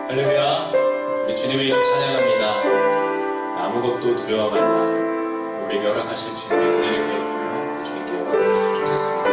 할렐루야, 우리 주님의 이름 찬양합니다. 아무것도 두려워 말라. 우리에게 허락하실 주님의 은혜를 기억하며 주님께 영광을 드렸으면 좋겠습니다.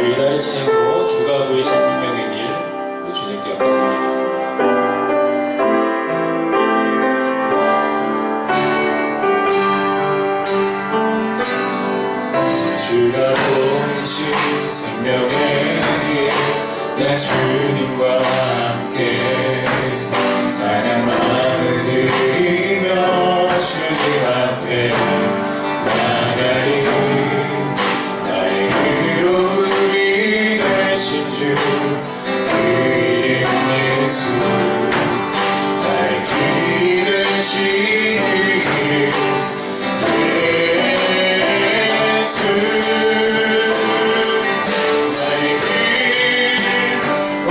이달의 찬양으로 주가 보이신 생명의 길, 우리 주님께 영광 돌리겠습니다. 주가 보이신 생명의 길, 내 주님과 함께 사랑을 드리며 주님 앞에 나가리.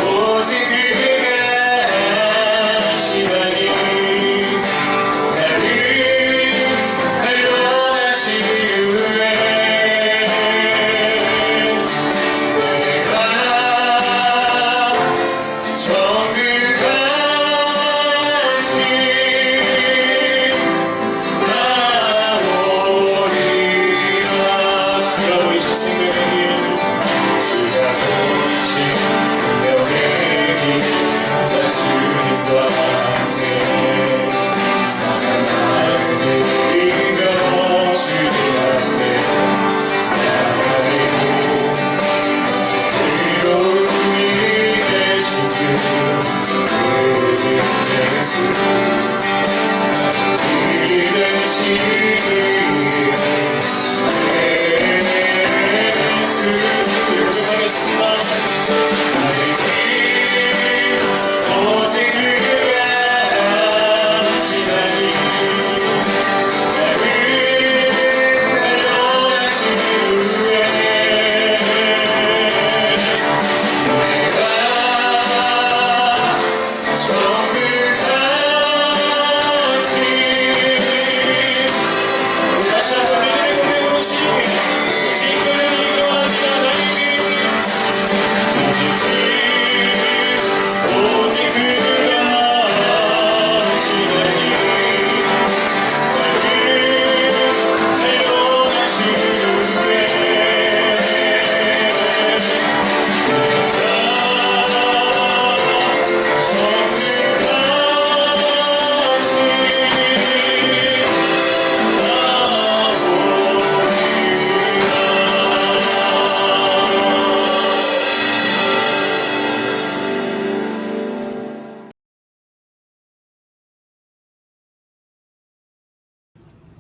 오직 그가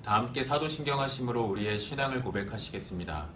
다 함께 사도신경하심으로 우리의 신앙을 고백하시겠습니다.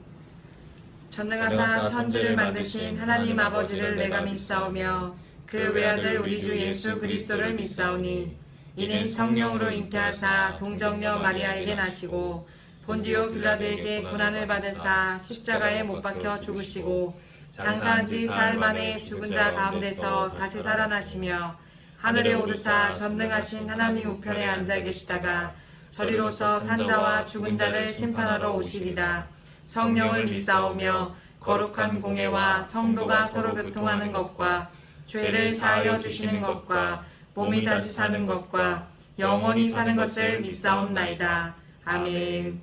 전능하사 천지를 만드신 하나님 아버지를 내가 믿사오며 그 외아들 우리 주 예수 그리스도를 믿사오니 이는 성령으로 잉태하사 동정녀 마리아에게 나시고 본디오 빌라도에게 고난을 받으사 십자가에 못 박혀 죽으시고 장사한 지 사흘 만에 죽은 자 가운데서 다시 살아나시며 하늘에 오르사 전능하신 하나님 우편에 앉아 계시다가 저리로서 산자와 죽은 자를 심판하러 오시리라. 성령을 믿사오며 거룩한 공예와 성도가 서로 교통하는 것과 죄를 사하여 주시는 것과 몸이 다시 사는 것과 영원히 사는 것을 믿사옵나이다. 아멘.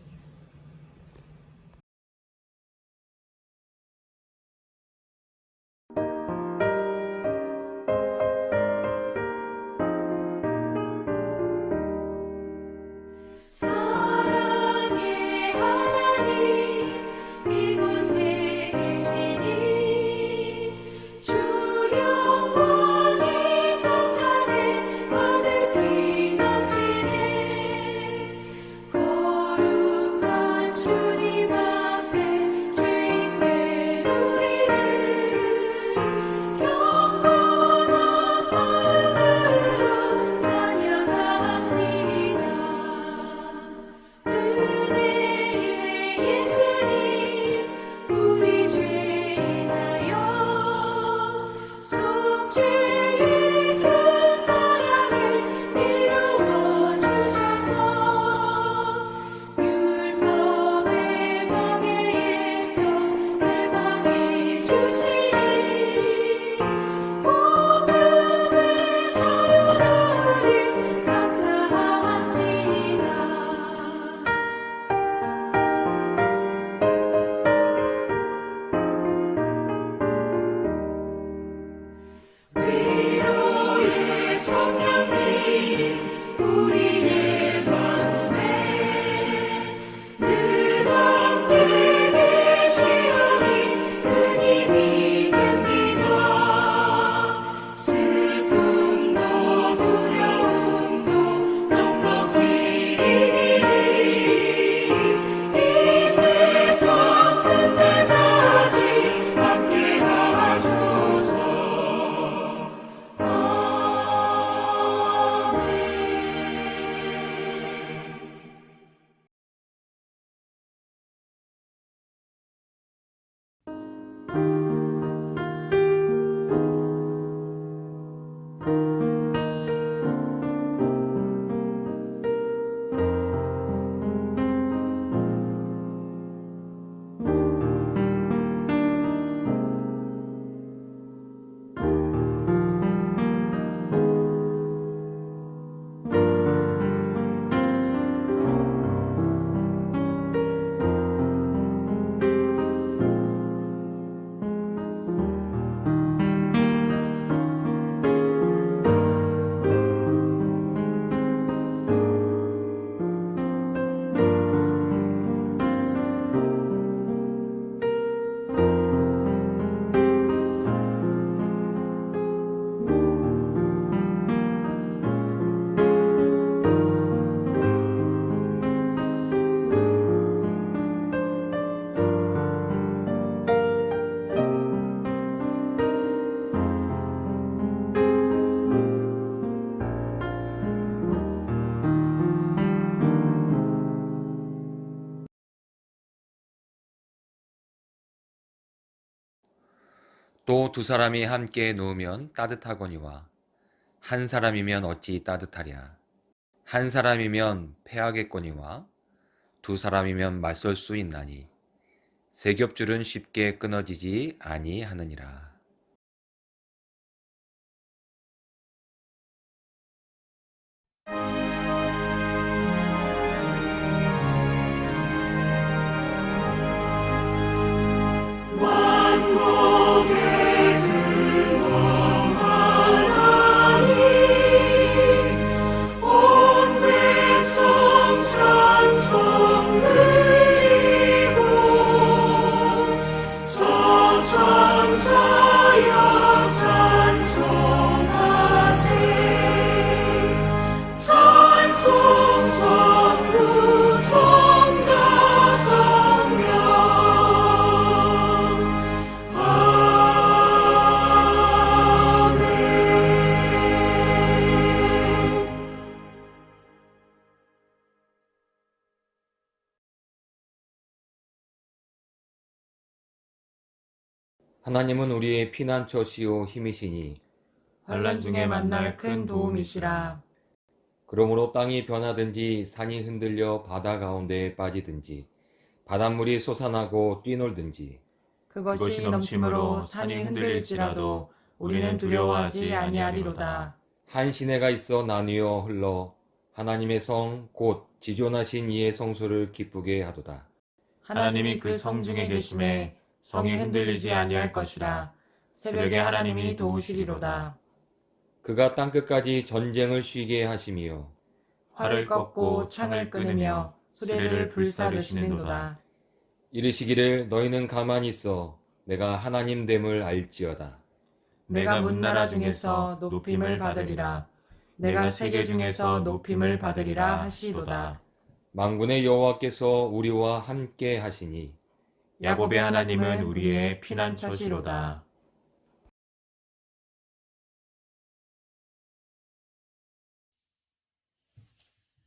사랑의 하나님 이곳에 계시니 주 영광의 성전에 가득히 넘치네. 거룩한 주님 앞에 죄인된 우리를 경건한 마음으로 찬양합니다. 은혜의 예수님 우리 죄 인하여 속죄의 큰 사랑을 이루어 주셔서 율법의 멍에에서 해방해 주시니 복음의 자유를 감사합니다. 위로의 성령님 우리의 마음에 늘 함께 계시오니 그 힘이 됩니다. 슬픔도 두려움도 넉넉히 이기니 이 세상 끝날까지 함께 하소서. 또 두 사람이 함께 누우면 따뜻하거니와 한 사람이면 어찌 따뜻하랴. 한 사람이면 패하겠거니와 두 사람이면 맞설 수 있나니 세 겹줄은 쉽게 끊어지지 아니하느니라. 찬송 하나님은 우리의 피난처시요 힘이시니 환난 중에 만날 큰 도움이시라. 그러므로 땅이 변하든지 산이 흔들려 바다 가운데에 빠지든지 바닷물이 솟아나고 뛰놀든지 그것이 넘침으로 산이 흔들릴지라도 우리는 두려워하지 아니하리로다. 한 시내가 있어 나뉘어 흘러 하나님의 성 곧 지존하신 이의 성소를 기쁘게 하도다. 하나님이 그 성 중에 계심에 성이 흔들리지 아니할 것이라. 새벽에 하나님이 도우시리로다. 그가 땅끝까지 전쟁을 쉬게 하시며 활을 꺾고 창을 끊으며 수레를 불사르시는도다. 이르시기를 너희는 가만히 있어 내가 하나님 됨을 알지어다. 내가 문나라 중에서 높임을 받으리라. 내가 세계 중에서 높임을 받으리라 하시도다. 만군의 여호와께서 우리와 함께 하시니 야곱의 하나님은 우리의 피난처시로다.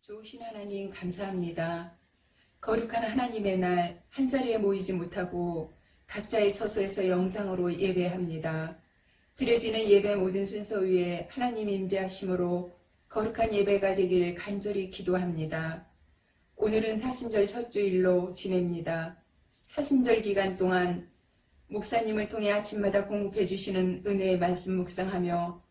좋으신 하나님 감사합니다. 거룩한 하나님의 날 한자리에 모이지 못하고 각자의 처소에서 영상으로 예배합니다. 드려지는 예배 모든 순서 위에 하나님 임재하심으로 거룩한 예배가 되길 간절히 기도합니다. 오늘은 사순절 첫 주일로 지냅니다. 사순절 기간 동안 목사님을 통해 아침마다 공급해 주시는 은혜의 말씀 묵상하며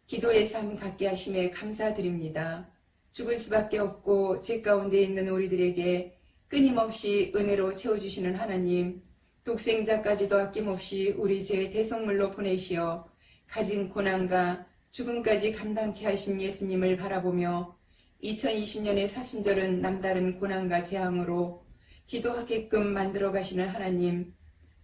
기도의 삶 갖게 하심에 감사드립니다. 죽을 수밖에 없고 죄 가운데 있는 우리들에게 끊임없이 은혜로 채워주시는 하나님, 독생자까지도 아낌없이 우리 죄의 대속물로 보내시어 가진 고난과 죽음까지 감당케 하신 예수님을 바라보며 2020년의 사순절은 남다른 고난과 재앙으로 기도하게끔 만들어 가시는 하나님,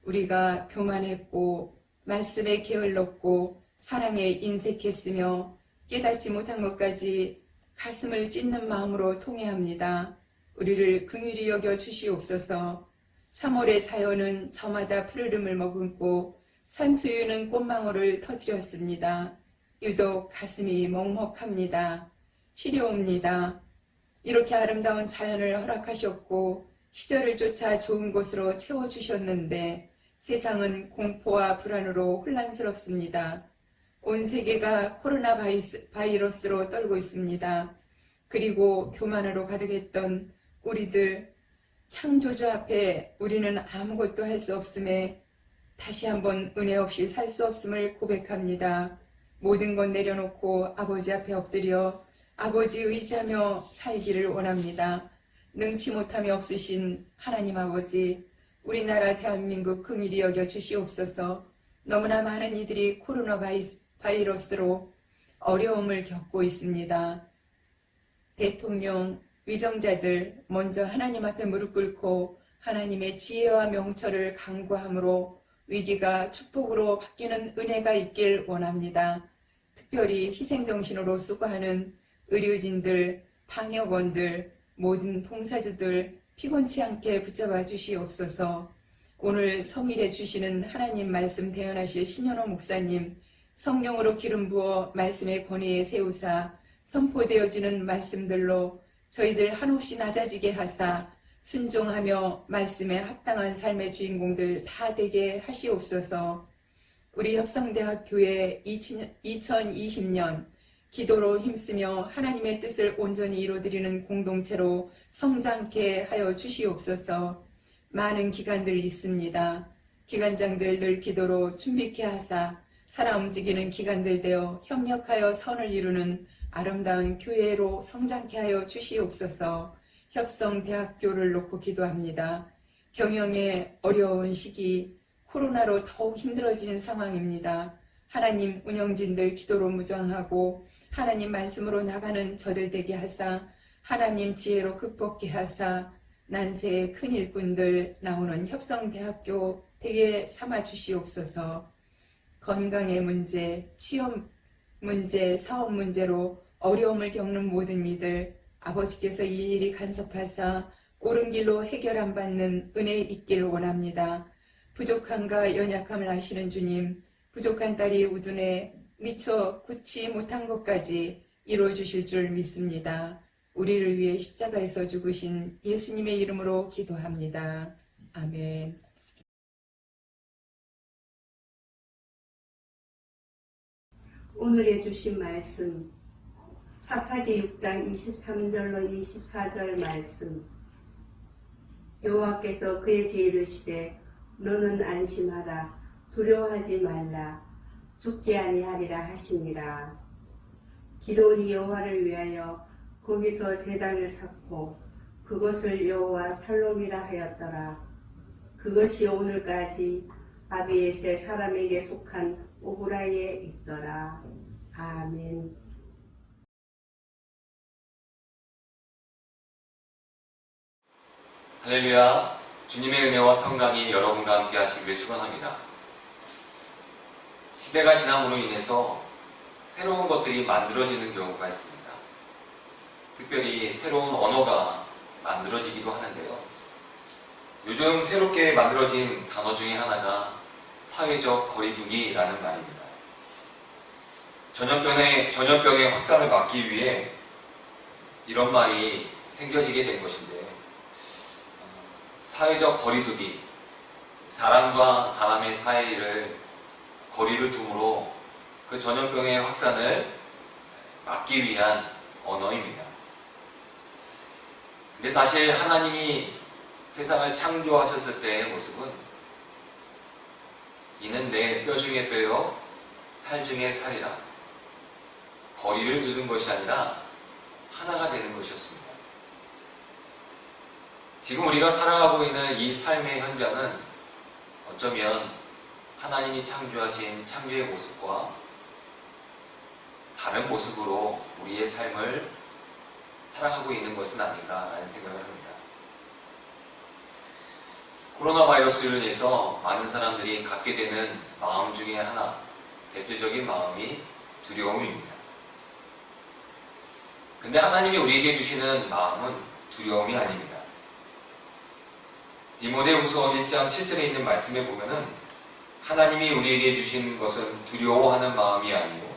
우리가 교만했고 말씀에 게을렀고 사랑에 인색했으며 깨닫지 못한 것까지 가슴을 찢는 마음으로 통회합니다. 우리를 긍휼히 여겨 주시옵소서. 3월의 자연은 저마다 푸르름을 머금고 산수유는 꽃망울을 터뜨렸습니다. 유독 가슴이 먹먹합니다. 시려옵니다. 이렇게 아름다운 자연을 허락하셨고 시절을 쫓아 좋은 곳으로 채워주셨는데 세상은 공포와 불안으로 혼란스럽습니다. 온 세계가 코로나 바이러스로 떨고 있습니다. 그리고 교만으로 가득했던 우리들 창조주 앞에 우리는 아무것도 할 수 없음에 다시 한번 은혜 없이 살 수 없음을 고백합니다. 모든 것 내려놓고 아버지 앞에 엎드려 아버지 의지하며 살기를 원합니다. 능치 못함이 없으신 하나님 아버지, 우리나라 대한민국 긍휼히 여겨 주시옵소서. 너무나 많은 이들이 코로나 바이러스로 어려움을 겪고 있습니다. 대통령, 위정자들 먼저 하나님 앞에 무릎 꿇고 하나님의 지혜와 명철을 간구함으로 위기가 축복으로 바뀌는 은혜가 있길 원합니다. 특별히 희생정신으로 수고하는 의료진들, 방역원들, 모든 봉사자들 피곤치 않게 붙잡아 주시옵소서. 오늘 성일해 주시는 하나님 말씀 대언하실 신현호 목사님, 성령으로 기름 부어 말씀의 권위에 세우사 선포되어지는 말씀들로 저희들 한없이 낮아지게 하사 순종하며 말씀에 합당한 삶의 주인공들 다 되게 하시옵소서. 우리 협성대학교의 2020년 기도로 힘쓰며 하나님의 뜻을 온전히 이루어드리는 공동체로 성장케 하여 주시옵소서. 많은 기관들 있습니다. 기관장들 늘 기도로 준비케 하사 살아 움직이는 기관들 되어 협력하여 선을 이루는 아름다운 교회로 성장케 하여 주시옵소서. 협성대학교를 놓고 기도합니다. 경영의 어려운 시기, 코로나로 더욱 힘들어지는 상황입니다. 하나님 운영진들 기도로 무장하고 하나님 말씀으로 나가는 저들 되게 하사 하나님 지혜로 극복케 하사 난세의 큰 일꾼들 나오는 협성대학교 되게 삼아 주시옵소서. 건강의 문제, 취업 문제, 사업 문제로 어려움을 겪는 모든 이들 아버지께서 일일이 간섭하사 옳은 길로 해결 안 받는 은혜 있길 원합니다. 부족함과 연약함을 아시는 주님, 부족한 딸이 우둔해 미처 굳지 못한 것까지 이루어주실 줄 믿습니다. 우리를 위해 십자가에서 죽으신 예수님의 이름으로 기도합니다. 아멘. 오늘 해주신 말씀 사사기 6장 23절로 24절 말씀. 여호와께서 그에게 이르시되 너는 안심하라 두려워하지 말라 죽지 아니하리라 하시니라. 기도원이 여호와를 위하여 거기서 제단을 쌓고 그것을 여호와 살롬이라 하였더라. 그것이 오늘까지 아비에셀 사람에게 속한 오브라이에 있더라. 아멘. 할렐루야. 주님의 은혜와 평강이 여러분과 함께 하시기를 축원합니다. 시대가 지남으로 인해서 새로운 것들이 만들어지는 경우가 있습니다. 특별히 새로운 언어가 만들어지기도 하는데요. 요즘 새롭게 만들어진 단어 중에 하나가 사회적 거리두기라는 말입니다. 전염병의 확산을 막기 위해 이런 말이 생겨지게 된 것인데, 사회적 거리두기, 사람과 사람의 사이를 거리를 둠으로 그 전염병의 확산을 막기 위한 언어입니다. 근데 사실 하나님이 세상을 창조하셨을 때의 모습은 이는 내 뼈 중에 뼈요 살 중에 살이라, 거리를 두는 것이 아니라 하나가 되는 것이었습니다. 지금 우리가 살아가고 있는 이 삶의 현장은 어쩌면 하나님이 창조하신 창조의 모습과 다른 모습으로 우리의 삶을 살아가고 있는 것은 아닌가라는 생각을 합니다. 코로나 바이러스로 인해서 많은 사람들이 갖게 되는 마음 중에 하나, 대표적인 마음이 두려움입니다. 근데 하나님이 우리에게 주시는 마음은 두려움이 아닙니다. 디모데후서 1장 7절에 있는 말씀에 보면은 하나님이 우리에게 주신 것은 두려워하는 마음이 아니고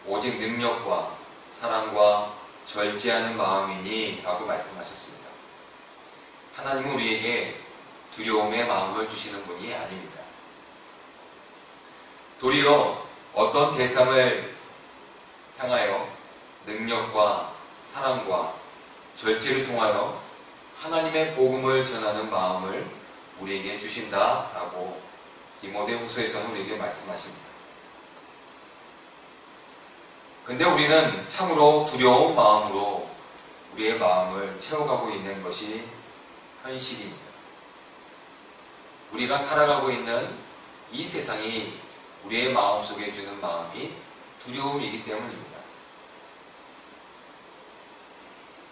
오직 능력과 사랑과 절제하는 마음이니 라고 말씀하셨습니다. 하나님은 우리에게 두려움의 마음을 주시는 분이 아닙니다. 도리어 어떤 대상을 향하여 능력과 사랑과 절제를 통하여 하나님의 복음을 전하는 마음을 우리에게 주신다라고 디모데후서에서는 우리에게 말씀하십니다. 근데 우리는 참으로 두려운 마음으로 우리의 마음을 채워가고 있는 것이 현실입니다. 우리가 살아가고 있는 이 세상이 우리의 마음속에 주는 마음이 두려움이기 때문입니다.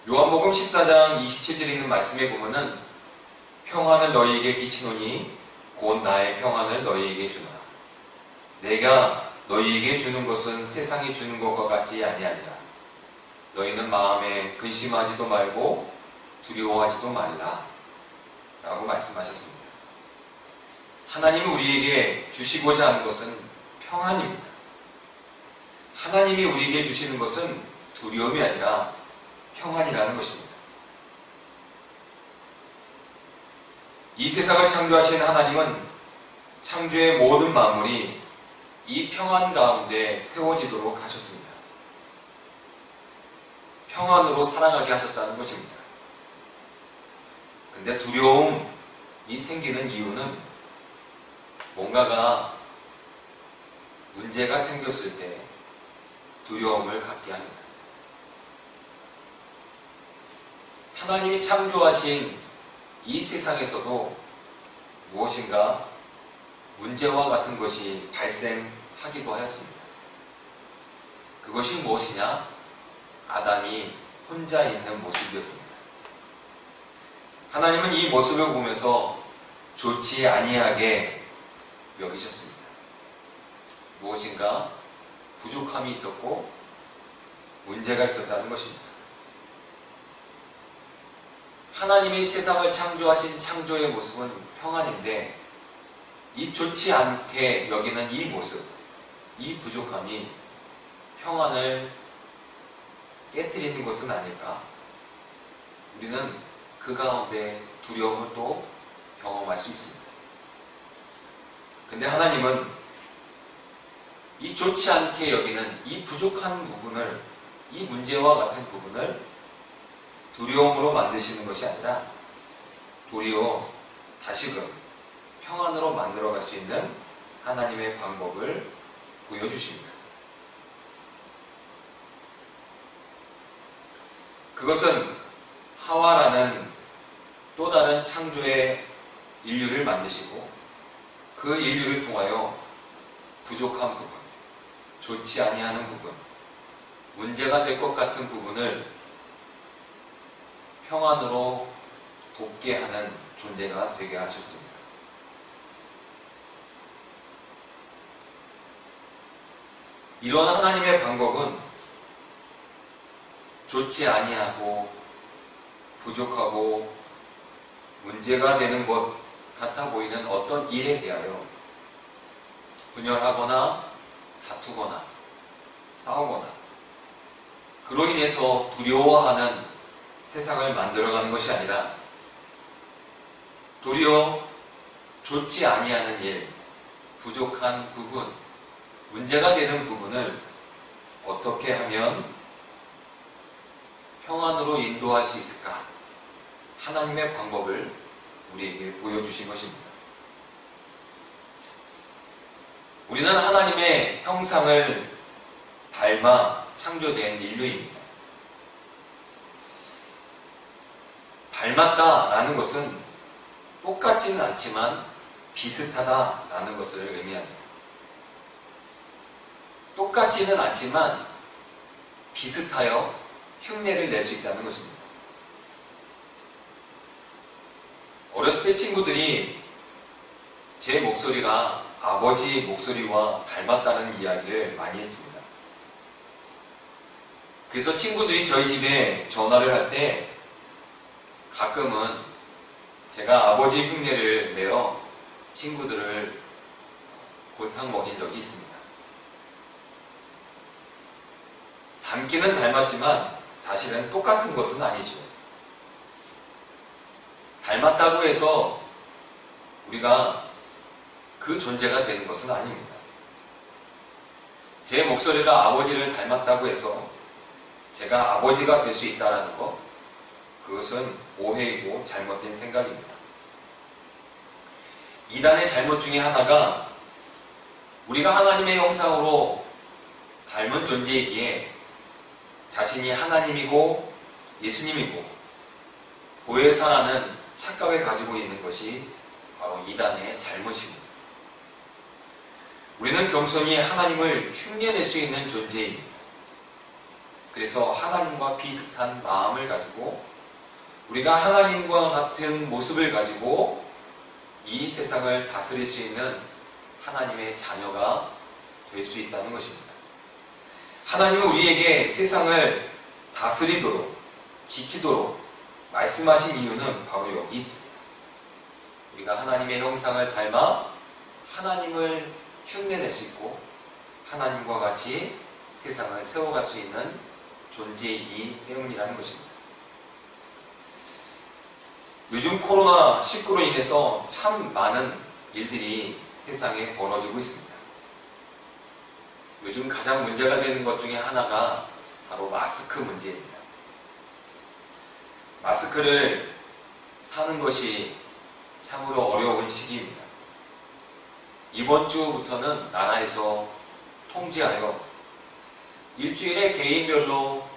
요한복음 14장 27절에 있는 말씀에 보면은 평안을 너희에게 끼치노니 곧 나의 평안을 너희에게 주노라. 내가 너희에게 주는 것은 세상이 주는 것과 같지 아니하니라. 너희는 마음에 근심하지도 말고 두려워하지도 말라 라고 말씀하셨습니다. 하나님이 우리에게 주시고자 하는 것은 평안입니다. 하나님이 우리에게 주시는 것은 두려움이 아니라 평안이라는 것입니다. 이 세상을 창조하신 하나님은 창조의 모든 만물이 이 평안 가운데 세워지도록 하셨습니다. 평안으로 살아가게 하셨다는 것입니다. 근데 두려움이 생기는 이유는 뭔가가 문제가 생겼을 때 두려움을 갖게 합니다. 하나님이 창조하신 이 세상에서도 무엇인가 문제와 같은 것이 발생하기도 하였습니다. 그것이 무엇이냐? 아담이 혼자 있는 모습이었습니다. 하나님은 이 모습을 보면서 좋지 아니하게 여기셨습니다. 무엇인가 부족함이 있었고 문제가 있었다는 것입니다. 하나님이 세상을 창조하신 창조의 모습은 평안인데 이 좋지 않게 여기는 이 모습, 이 부족함이 평안을 깨트리는 것은 아닐까? 우리는 그 가운데 두려움을 또 경험할 수 있습니다. 근데 하나님은 이 좋지 않게 여기는 이 부족한 부분을, 이 문제와 같은 부분을 두려움으로 만드시는 것이 아니라 도리어 다시금 평안으로 만들어갈 수 있는 하나님의 방법을 보여주십니다. 그것은 하와라는 또 다른 창조의 인류를 만드시고 그 인류를 통하여 부족한 부분, 좋지 아니하는 부분, 문제가 될 것 같은 부분을 평안으로 돕게 하는 존재가 되게 하셨습니다. 이런 하나님의 방법은 좋지 아니하고 부족하고 문제가 되는 것 같아 보이는 어떤 일에 대하여 분열하거나 다투거나 싸우거나 그로 인해서 두려워하는 세상을 만들어가는 것이 아니라 도리어 좋지 아니하는 일, 부족한 부분, 문제가 되는 부분을 어떻게 하면 평안으로 인도할 수 있을까? 하나님의 방법을 우리에게 보여주신 것입니다. 우리는 하나님의 형상을 닮아 창조된 인류입니다. 닮았다라는 것은 똑같지는 않지만 비슷하다라는 것을 의미합니다. 똑같지는 않지만 비슷하여 흉내를 낼 수 있다는 것입니다. 어렸을 때 친구들이 제 목소리가 아버지 목소리와 닮았다는 이야기를 많이 했습니다. 그래서 친구들이 저희 집에 전화를 할 때 가끔은 제가 아버지 흉내를 내어 친구들을 골탕 먹인 적이 있습니다. 닮기는 닮았지만 사실은 똑같은 것은 아니죠. 닮았다고 해서 우리가 그 존재가 되는 것은 아닙니다. 제 목소리가 아버지를 닮았다고 해서 제가 아버지가 될 수 있다는 것, 그것은 오해이고 잘못된 생각입니다. 이단의 잘못 중에 하나가 우리가 하나님의 형상으로 닮은 존재이기에 자신이 하나님이고 예수님이고 보혜사라는 착각을 가지고 있는 것이 바로 이단의 잘못입니다. 우리는 겸손히 하나님을 흉내낼 수 있는 존재입니다. 그래서 하나님과 비슷한 마음을 가지고 우리가 하나님과 같은 모습을 가지고 이 세상을 다스릴 수 있는 하나님의 자녀가 될 수 있다는 것입니다. 하나님은 우리에게 세상을 다스리도록 지키도록 말씀하신 이유는 바로 여기 있습니다. 우리가 하나님의 형상을 닮아 하나님을 흉내낼 수 있고 하나님과 같이 세상을 세워갈 수 있는 존재이기 때문이라는 것입니다. 요즘 코로나19로 인해서 참 많은 일들이 세상에 벌어지고 있습니다. 요즘 가장 문제가 되는 것 중에 하나가 바로 마스크 문제입니다. 마스크를 사는 것이 참으로 어려운 시기입니다. 이번 주부터는 나라에서 통제하여 일주일에 개인별로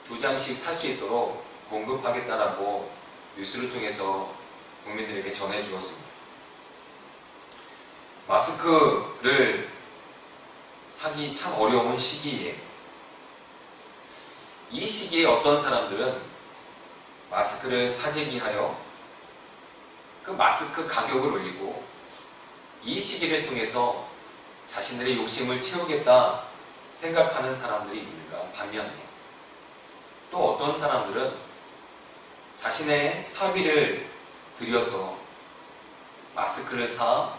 2장씩 살 수 있도록 공급하겠다라고 뉴스를 통해서 국민들에게 전해주었습니다. 마스크를 사기 참 어려운 시기에 이 시기에 어떤 사람들은 마스크를 사재기하여 그 마스크 가격을 올리고 이 시기를 통해서 자신들의 욕심을 채우겠다 생각하는 사람들이 있는가 반면에 또 어떤 사람들은 자신의 사비를 들여서 마스크를 사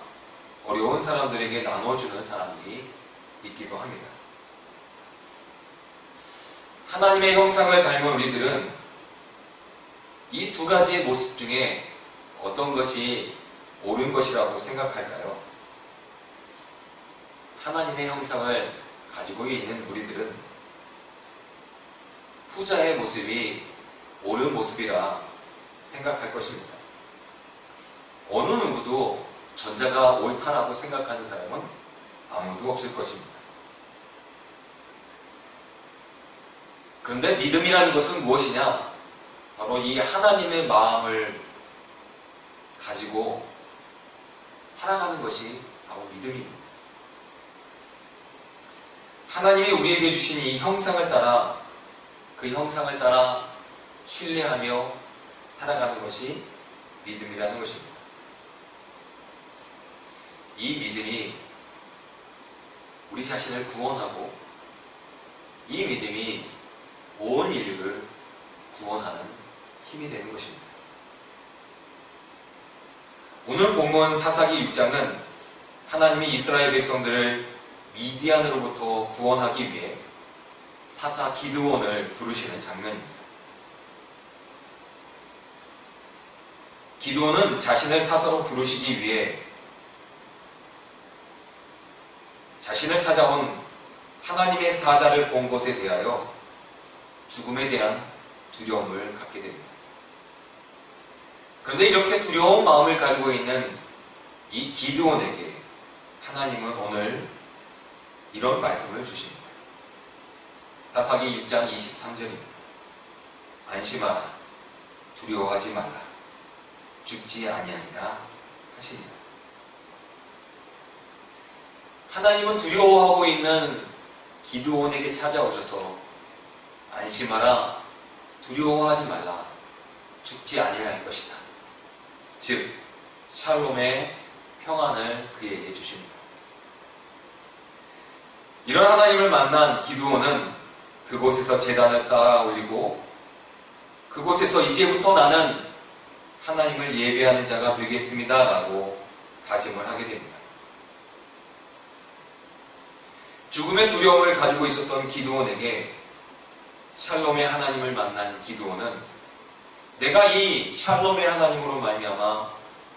어려운 사람들에게 나눠주는 사람들이 있기도 합니다. 하나님의 형상을 닮은 우리들은 이 두 가지의 모습 중에 어떤 것이 옳은 것이라고 생각할까요? 하나님의 형상을 가지고 있는 우리들은 후자의 모습이 옳은 모습이라 생각할 것입니다. 어느 누구도 전자가 옳다라고 생각하는 사람은 아무도 없을 것입니다. 그런데 믿음이라는 것은 무엇이냐? 바로 이 하나님의 마음을 가지고 살아가는 것이 바로 믿음입니다. 하나님이 우리에게 주신 이 형상을 따라, 그 형상을 따라 신뢰하며 살아가는 것이 믿음이라는 것입니다. 이 믿음이 우리 자신을 구원하고, 이 믿음이 온 인류를 구원하는 힘이 되는 것입니다. 오늘 본문 사사기 6장은 하나님이 이스라엘 백성들을 미디안으로부터 구원하기 위해 사사 기드온을 부르시는 장면입니다. 기드온은 자신을 사사로 부르시기 위해 자신을 찾아온 하나님의 사자를 본 것에 대하여 죽음에 대한 두려움을 갖게 됩니다. 그런데 이렇게 두려운 마음을 가지고 있는 이 기드온에게 하나님은 오늘 이런 말씀을 주십니다. 사사기 6장 23절입니다. 안심하라, 두려워하지 말라, 죽지 아니하리라 하시니라. 하나님은 두려워하고 있는 기드온에게 찾아오셔서 안심하라, 두려워하지 말라, 죽지 아니할 것이다. 즉 샬롬의 평안을 그에게 주십니다. 이런 하나님을 만난 기드온은 그곳에서 제단을 쌓아 올리고 그곳에서 이제부터 나는 하나님을 예배하는 자가 되겠습니다 라고 다짐을 하게 됩니다. 죽음의 두려움을 가지고 있었던 기드온에게 샬롬의 하나님을 만난 기드온은 내가 이 샬롬의 하나님으로 말미암아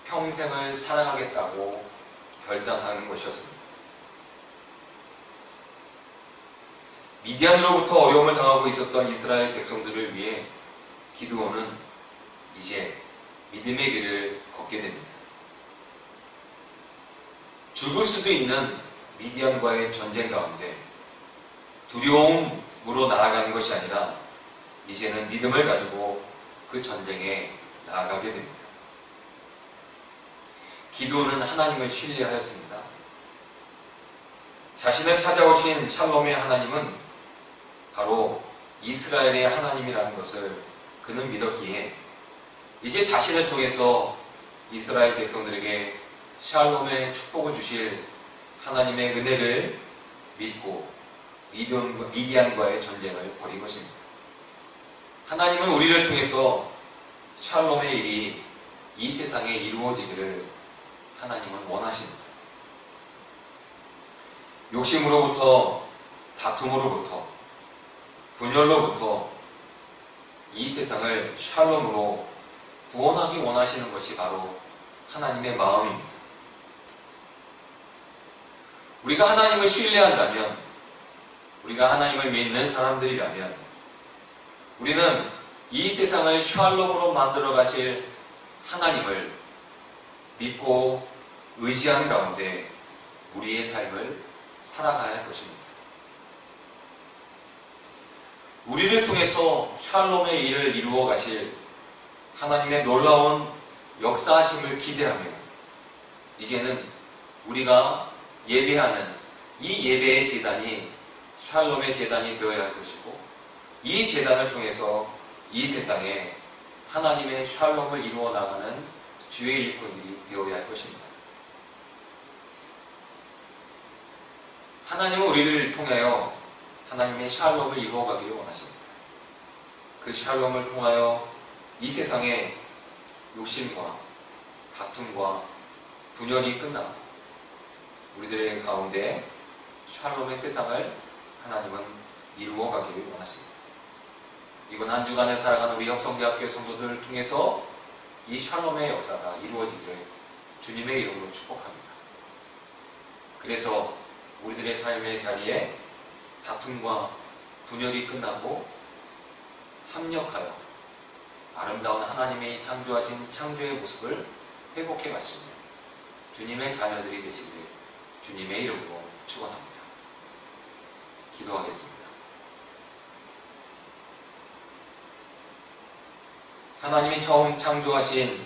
평생을 살아가겠다고 결단하는 것이었습니다. 미디안으로부터 어려움을 당하고 있었던 이스라엘 백성들을 위해 기드온은 이제 믿음의 길을 걷게 됩니다. 죽을 수도 있는 미디안과의 전쟁 가운데 두려움으로 나아가는 것이 아니라 이제는 믿음을 가지고 그 전쟁에 나아가게 됩니다. 기드온은 하나님을 신뢰하였습니다. 자신을 찾아오신 샬롬의 하나님은 바로 이스라엘의 하나님이라는 것을 그는 믿었기에 이제 자신을 통해서 이스라엘 백성들에게 샬롬의 축복을 주실 하나님의 은혜를 믿고 미디안과의 전쟁을 벌인 것입니다. 하나님은 우리를 통해서 샬롬의 일이 이 세상에 이루어지기를 하나님은 원하십니다. 욕심으로부터, 다툼으로부터, 분열로부터 이 세상을 샬롬으로 구원하기 원하시는 것이 바로 하나님의 마음입니다. 우리가 하나님을 신뢰한다면, 우리가 하나님을 믿는 사람들이라면 우리는 이 세상을 샬롬으로 만들어 가실 하나님을 믿고 의지하는 가운데 우리의 삶을 살아가야 할 것입니다. 우리를 통해서 샬롬의 일을 이루어 가실 하나님의 놀라운 역사하심을 기대하며 이제는 우리가 예배하는 이 예배의 제단이 샬롬의 제단이 되어야 할 것이고 이 제단을 통해서 이 세상에 하나님의 샬롬을 이루어 나가는 주의 일꾼들이 되어야 할 것입니다. 하나님은 우리를 통하여 하나님의 샬롬을 이루어가기를 원하십니다. 그 샬롬을 통하여 이 세상에 욕심과 다툼과 분열이 끝나고 우리들의 가운데 샬롬의 세상을 하나님은 이루어가기를 원하십니다. 이번 한 주간에 살아가는 우리 협성대학교의 성도들을 통해서 이 샬롬의 역사가 이루어지기를 주님의 이름으로 축복합니다. 그래서 우리들의 삶의 자리에 다툼과 분열이 끝나고 합력하여 아름다운 하나님의 창조하신 창조의 모습을 회복해 갈 수 있는 주님의 자녀들이 되시기를 주님의 이름으로 축원합니다. 기도하겠습니다. 하나님이 처음 창조하신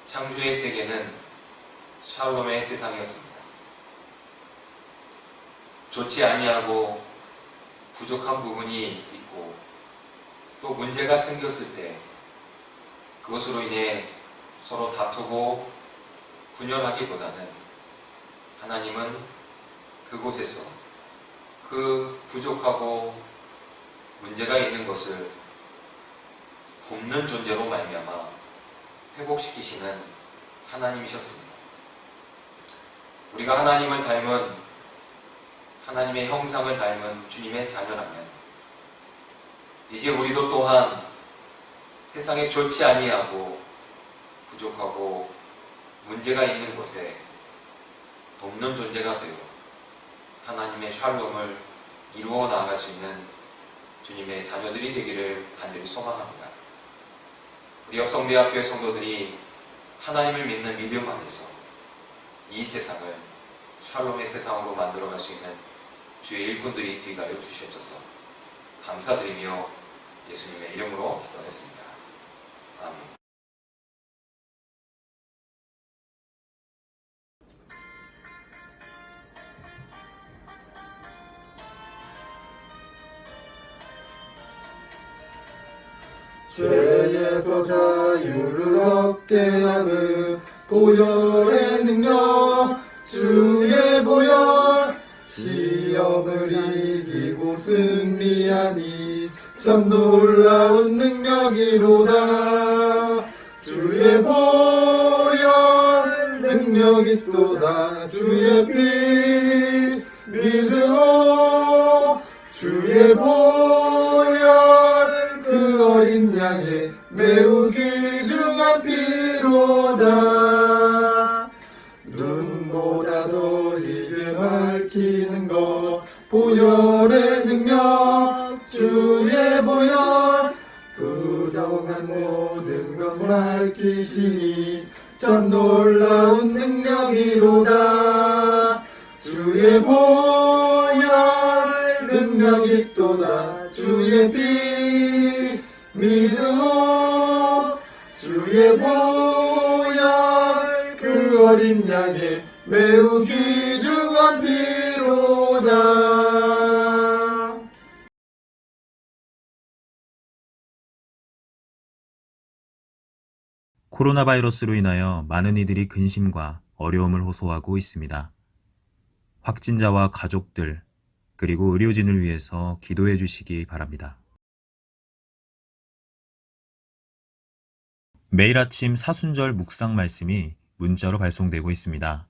창조의 세계는 샬롬의 세상이었습니다. 좋지 아니하고 부족한 부분이 있고 또 문제가 생겼을 때 그것으로 인해 서로 다투고 분열하기보다는 하나님은 그곳에서 그 부족하고 문제가 있는 것을 돕는 존재로 말미암아 회복시키시는 하나님이셨습니다. 우리가 하나님을 닮은 하나님의 형상을 닮은 주님의 자녀라면 이제 우리도 또한 세상에 좋지 아니하고 부족하고 문제가 있는 곳에 돕는 존재가 되어 하나님의 샬롬을 이루어 나아갈 수 있는 주님의 자녀들이 되기를 간절히 소망합니다. 우리 역성대학교의 성도들이 하나님을 믿는 믿음 안에서 이 세상을 샬롬의 세상으로 만들어갈 수 있는 주의 일꾼들이 되게 주시옵소서. 감사드리며 예수님의 이름으로 기도하였습니다. 아멘. 죄에서 자유를 얻게 하는 보혈의 능력, 주의 보혈, 시험을 이기고 승리하니 참 놀라운 능력이로다. 주의 보혈 능력이 또다. 주의 피 믿으오. 주의 보혈 그 어린 양의 매우 귀중한 피로다. 눈보다 더 희게 밝히는 것 보혈의 능력, 주의 보혈 부정한 모든 것 밝히시니 참 놀라운 능력이로다. 주의 보혈 능력이 또다. 주의 피 믿으오. 주의 보혈 그 어린 양의 매우 귀중한 피로다. 코로나 바이러스로 인하여 많은 이들이 근심과 어려움을 호소하고 있습니다. 확진자와 가족들, 그리고 의료진을 위해서 기도해 주시기 바랍니다. 매일 아침 사순절 묵상 말씀이 문자로 발송되고 있습니다.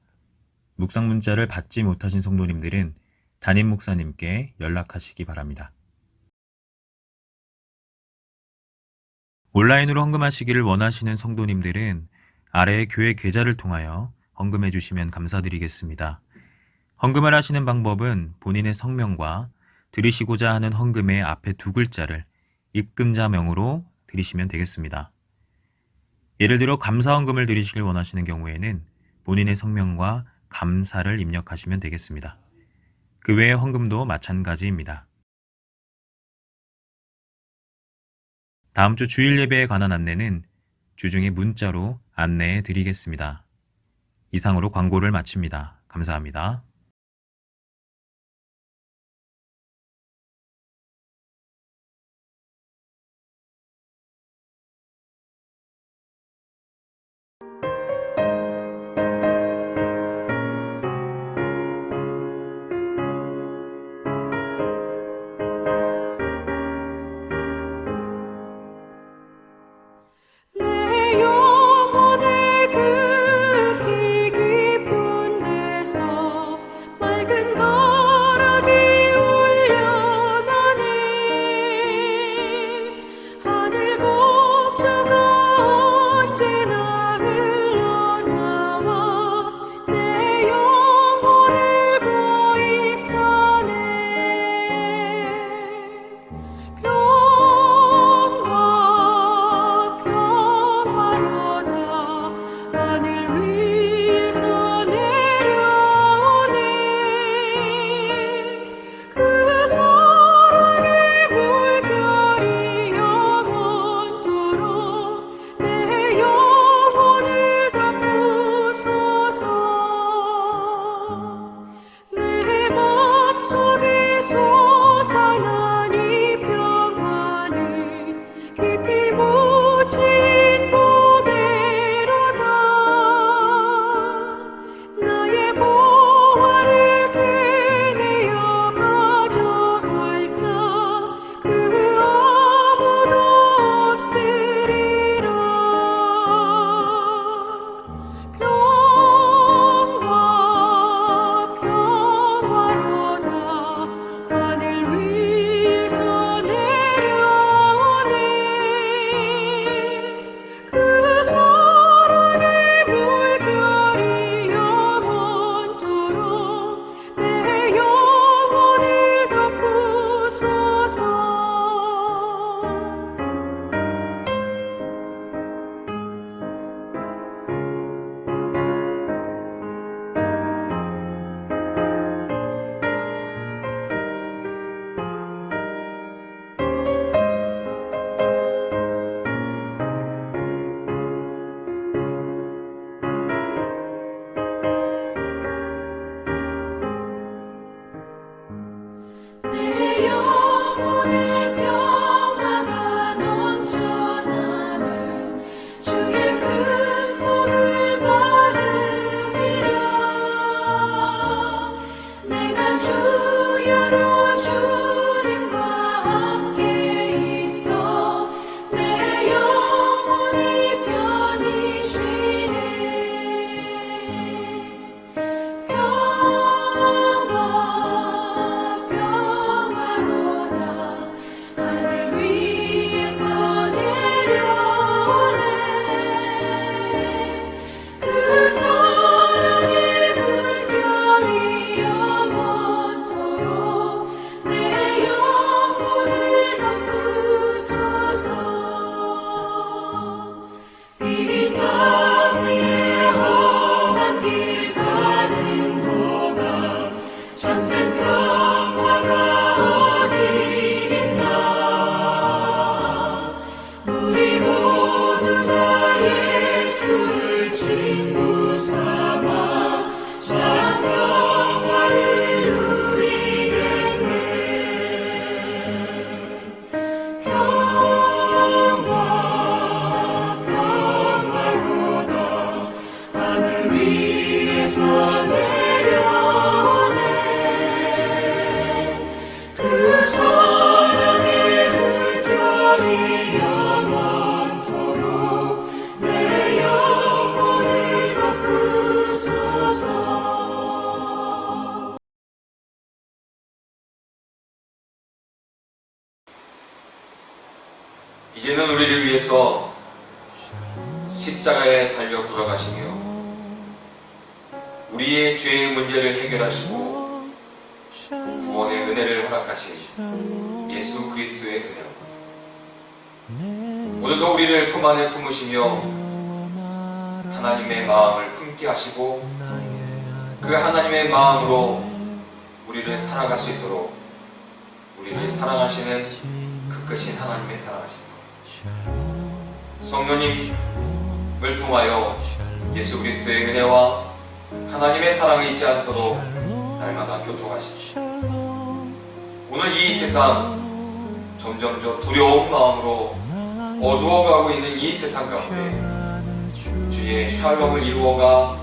묵상 문자를 받지 못하신 성도님들은 담임 목사님께 연락하시기 바랍니다. 온라인으로 헌금하시기를 원하시는 성도님들은 아래의 교회 계좌를 통하여 헌금해 주시면 감사드리겠습니다. 헌금을 하시는 방법은 본인의 성명과 드리시고자 하는 헌금의 앞에 두 글자를 입금자명으로 드리시면 되겠습니다. 예를 들어 감사헌금을 드리시길 원하시는 경우에는 본인의 성명과 감사를 입력하시면 되겠습니다. 그 외의 헌금도 마찬가지입니다. 다음 주 주일 예배에 관한 안내는 주중에 문자로 안내해 드리겠습니다. 이상으로 광고를 마칩니다. 감사합니다. 내 영혼의 그 깊은 데서 내 영혼의 평화가 넘쳐나는 주의 큰 복을 받음이라. 내가 주야로 주님과 함께 있어 내 영혼이 편히 쉬네. 평화로다 하늘 위에서 내려오네. 그 사랑의 물결이 영원토록 내 영혼을 덮으소서. 이 땅 위에 험한 길 가는 동안 참된 평화가 어디 있나. 우리 모두가 예수를 친구 삼아 참 평화를 누리겠네. 평화로다 하늘 위에서 내려오네. 그 사랑의 물결이 영원토록 내 영혼을 덮으소서. 이제는 우리를 위해서 십자가에 달려 돌아가시며 우리의 죄의 문제를 해결하시고 구원의 은혜를 허락하신 예수 그리스도의 은혜로 오늘도 우리를 품 안에 품으시며 하나님의 마음을 품게 하시고 그 하나님의 마음으로 우리를 살아갈 수 있도록 우리를 사랑하시는 그 크신 하나님의 사랑하심 성령님을 통하여 예수 그리스도의 은혜와 하나님의 사랑을 잊지 않도록 날마다 교통하시니 오늘 이 세상 점점 더 두려운 마음으로 어두워가고 있는 이 세상 가운데 주의 샬롬을 이루어가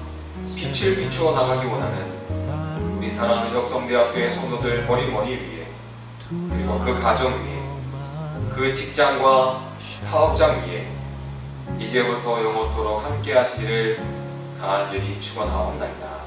빛을 비추어 나가기 원하는 우리 사랑하는 혁성대학교의 성도들 머리 위에 그리고 그 가정 위에 그 직장과 사업장 위에 이제부터 영원토록 함께 하시기를 간절히 축원하옵나이다.